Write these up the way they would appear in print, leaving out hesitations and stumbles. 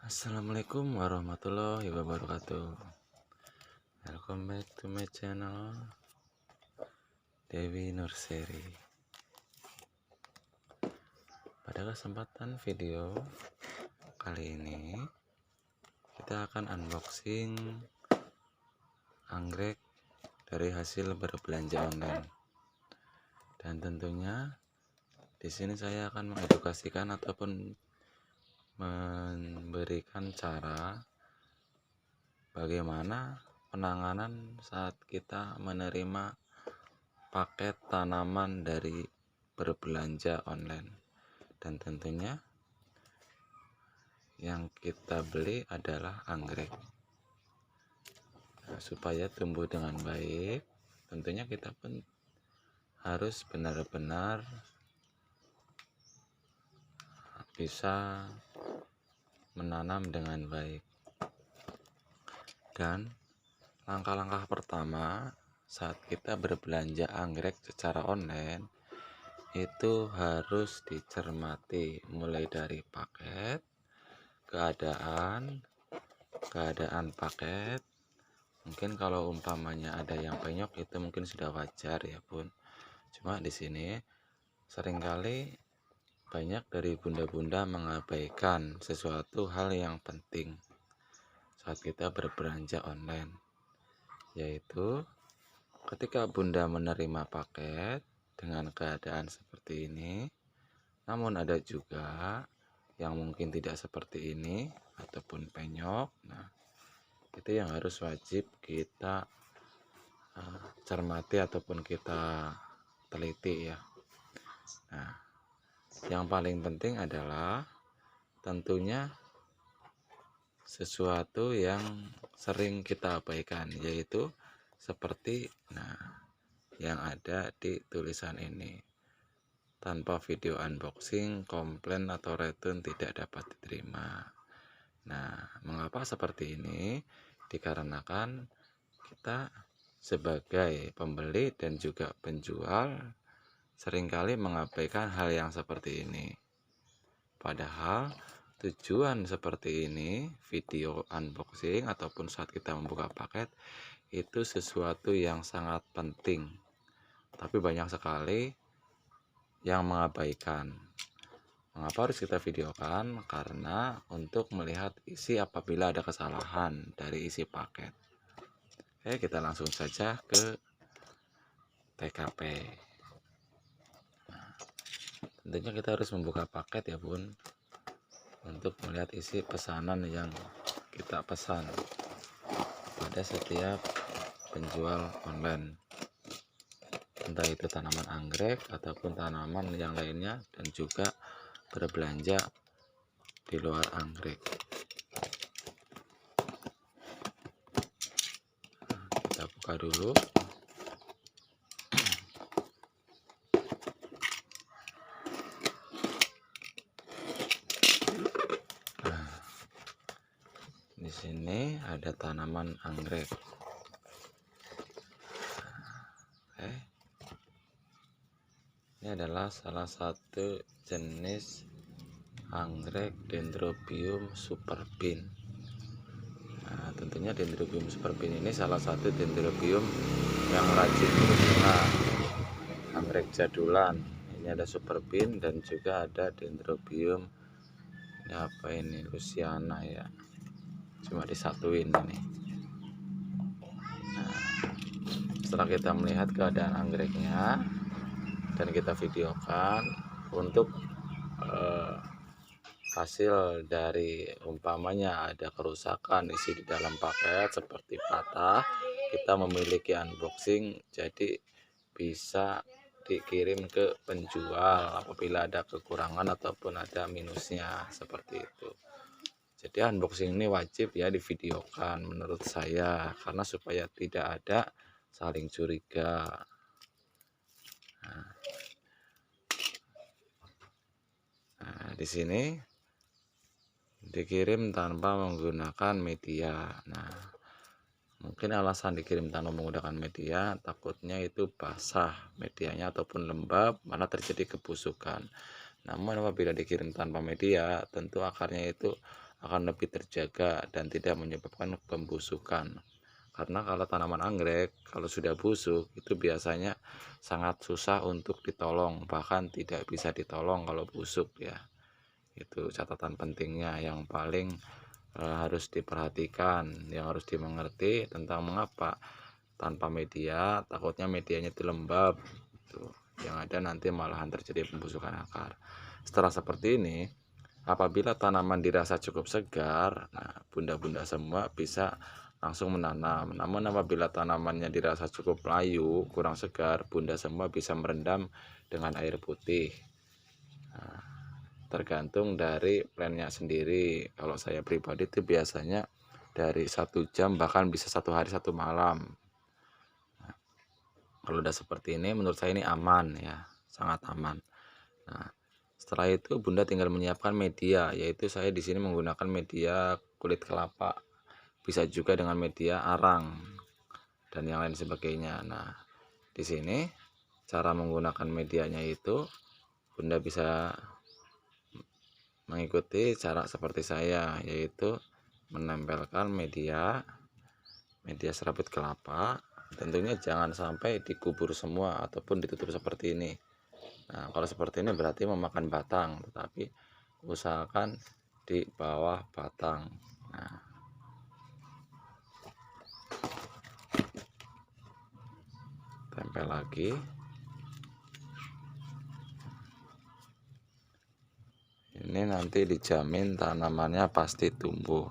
Assalamualaikum warahmatullahi wabarakatuh. Welcome back to my channel Dewi Nurseri. Pada kesempatan video kali ini kita akan unboxing anggrek dari hasil berbelanja online. Dan tentunya di sini saya akan mengedukasikan ataupun memberikan cara bagaimana penanganan saat kita menerima paket tanaman dari berbelanja online. Dan tentunya yang kita beli adalah anggrek. Supaya tumbuh dengan baik, tentunya kita pun harus benar-benar bisa menanam dengan baik. Dan langkah-langkah pertama saat kita berbelanja anggrek secara online itu harus dicermati, mulai dari paket, keadaan paket. Mungkin kalau umpamanya ada yang penyok itu mungkin sudah wajar ya Bun. Cuma di sini seringkali banyak dari bunda-bunda mengabaikan sesuatu hal yang penting saat kita berbelanja online, yaitu ketika bunda menerima paket dengan keadaan seperti ini, namun ada juga yang mungkin tidak seperti ini ataupun penyok. Nah, itu yang harus wajib kita cermati ataupun kita teliti ya. Nah, yang paling penting adalah tentunya sesuatu yang sering kita abaikan, yaitu seperti yang ada di tulisan ini. Tanpa video unboxing, komplain atau return tidak dapat diterima. Nah, mengapa seperti ini? Dikarenakan kita sebagai pembeli dan juga penjual seringkali mengabaikan hal yang seperti ini. Padahal tujuan seperti ini, video unboxing ataupun saat kita membuka paket, itu sesuatu yang sangat penting. Tapi banyak sekali yang mengabaikan. Mengapa harus kita videokan? Karena untuk melihat isi apabila ada kesalahan dari isi paket. Oke, kita langsung saja ke TKP. Nah, tentunya kita harus membuka paket ya Bun, untuk melihat isi pesanan yang kita pesan pada setiap penjual online, entah itu tanaman anggrek ataupun tanaman yang lainnya, dan juga berbelanja di luar anggrek. Kita buka dulu. Nah, di sini ada tanaman anggrek. Oke. Ini adalah salah satu jenis anggrek Dendrobium superbin. Nah, tentunya Dendrobium superbin ini salah satu Dendrobium yang rajin berbunga, anggrek jadulan. Ini ada superbin dan juga ada Dendrobium, ini apa ini, Luciana ya, cuma disatuin ini. Nah, setelah kita melihat keadaan anggreknya dan kita videokan untuk hasil dari umpamanya ada kerusakan isi di dalam paket seperti patah, kita memiliki unboxing, jadi bisa dikirim ke penjual apabila ada kekurangan ataupun ada minusnya seperti itu. Jadi unboxing ini wajib ya divideokan menurut saya, karena supaya tidak ada saling curiga. Nah, di sini dikirim tanpa menggunakan media. Nah, mungkin alasan dikirim tanpa menggunakan media, takutnya itu basah medianya ataupun lembab, mana terjadi kebusukan. Namun apabila dikirim tanpa media, tentu akarnya itu akan lebih terjaga dan tidak menyebabkan pembusukan. Karena kalau tanaman anggrek kalau sudah busuk itu biasanya sangat susah untuk ditolong, bahkan tidak bisa ditolong kalau busuk ya. Itu catatan pentingnya yang paling harus diperhatikan, yang harus dimengerti tentang mengapa tanpa media takutnya medianya itu lembab tuh, yang ada nanti malahan terjadi pembusukan akar. Setelah seperti ini, apabila tanaman dirasa cukup segar, nah bunda-bunda semua bisa langsung menanam. Namun apabila tanamannya dirasa cukup layu, kurang segar, bunda semua bisa merendam dengan air putih. Nah, tergantung dari plannya sendiri. Kalau saya pribadi itu biasanya dari 1 jam bahkan bisa 1 hari 1 malam. Nah, kalau udah seperti ini menurut saya ini aman ya, sangat aman. Nah, setelah itu bunda tinggal menyiapkan media, yaitu saya di sini menggunakan media kulit kelapa, bisa juga dengan media arang dan yang lain sebagainya. Nah, di sini cara menggunakan medianya itu bunda bisa mengikuti cara seperti saya, yaitu menempelkan media serabut kelapa. Tentunya jangan sampai dikubur semua ataupun ditutup seperti ini. Nah, kalau seperti ini berarti memakan batang, tetapi usahakan di bawah batang. Nah, tempel lagi. Ini nanti dijamin tanamannya pasti tumbuh.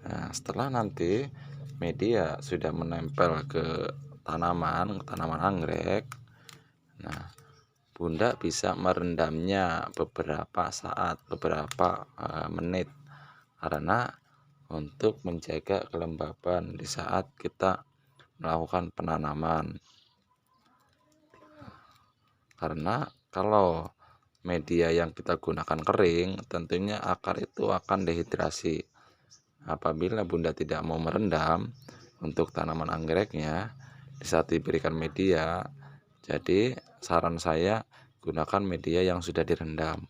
Nah, setelah nanti media sudah menempel ke tanaman anggrek, nah bunda bisa merendamnya beberapa saat, beberapa menit, karena untuk menjaga kelembaban di saat kita melakukan penanaman. Karena kalau media yang kita gunakan kering, tentunya akar itu akan dehidrasi. Apabila bunda tidak mau merendam untuk tanaman anggreknya di saat diberikan media, jadi saran saya gunakan media yang sudah direndam,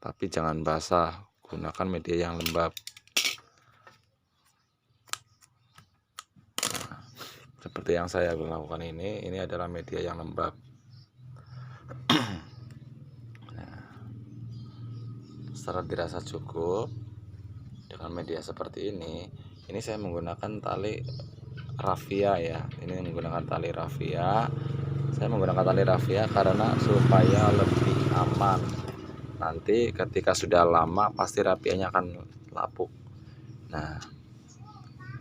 tapi jangan basah, gunakan media yang lembab. Nah, seperti yang saya lakukan ini adalah media yang lembab. Nah, setelah dirasa cukup dengan media seperti ini saya menggunakan tali raffia ya. Ini menggunakan tali raffia. Saya menggunakan tali raffia karena supaya lebih aman. Nanti ketika sudah lama pasti raffianya akan lapuk. Nah,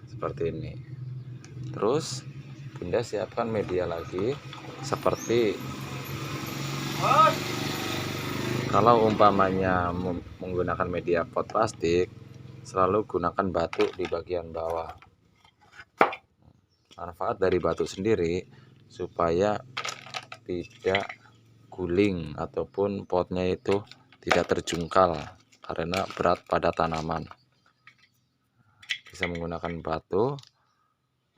seperti ini. Terus bunda siapkan media lagi seperti kalau umpamanya menggunakan media pot plastik, selalu gunakan batu di bagian bawah. Manfaat dari batu sendiri supaya tidak guling ataupun potnya itu tidak terjungkal karena berat pada tanaman. Bisa menggunakan batu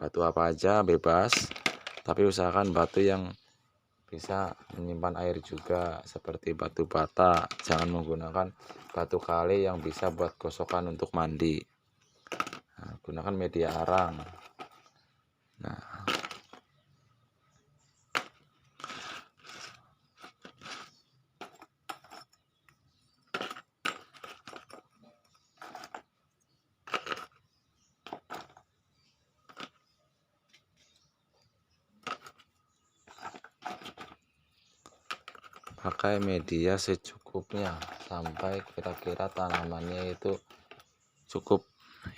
apa aja bebas, tapi usahakan batu yang bisa menyimpan air juga, seperti batu bata. Jangan menggunakan batu kali yang bisa buat gosokan untuk mandi. Nah, gunakan media arang. Nah, pakai media secukupnya sampai kira-kira tanamannya itu cukup,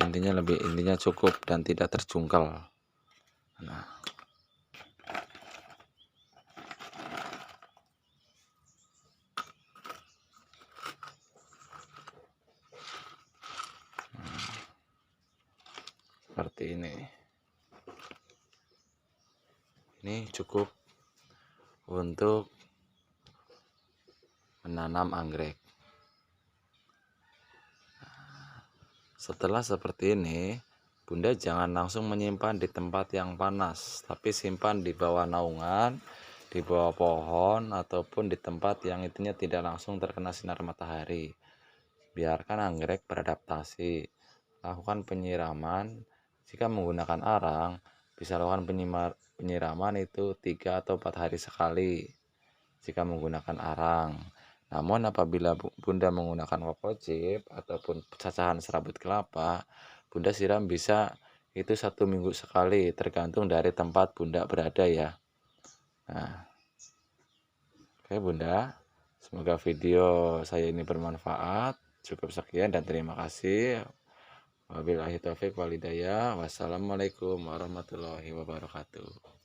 intinya cukup dan tidak terjungkal. Nah, seperti ini cukup untuk menanam anggrek. Setelah seperti ini Bunda jangan langsung menyimpan di tempat yang panas, tapi simpan di bawah naungan, di bawah pohon, ataupun di tempat yang itunya tidak langsung terkena sinar matahari. Biarkan anggrek beradaptasi. Lakukan penyiraman. Jika menggunakan arang, bisa lakukan penyiraman itu 3 atau 4 hari sekali jika menggunakan arang. Namun apabila Bunda menggunakan kokocip ataupun cacahan serabut kelapa, Bunda siram bisa itu 1 minggu sekali, tergantung dari tempat Bunda berada ya. Nah, oke Bunda, semoga video saya ini bermanfaat. Cukup sekian dan terima kasih. Wabillahi taufiq walhidayah. Wassalamualaikum warahmatullahi wabarakatuh.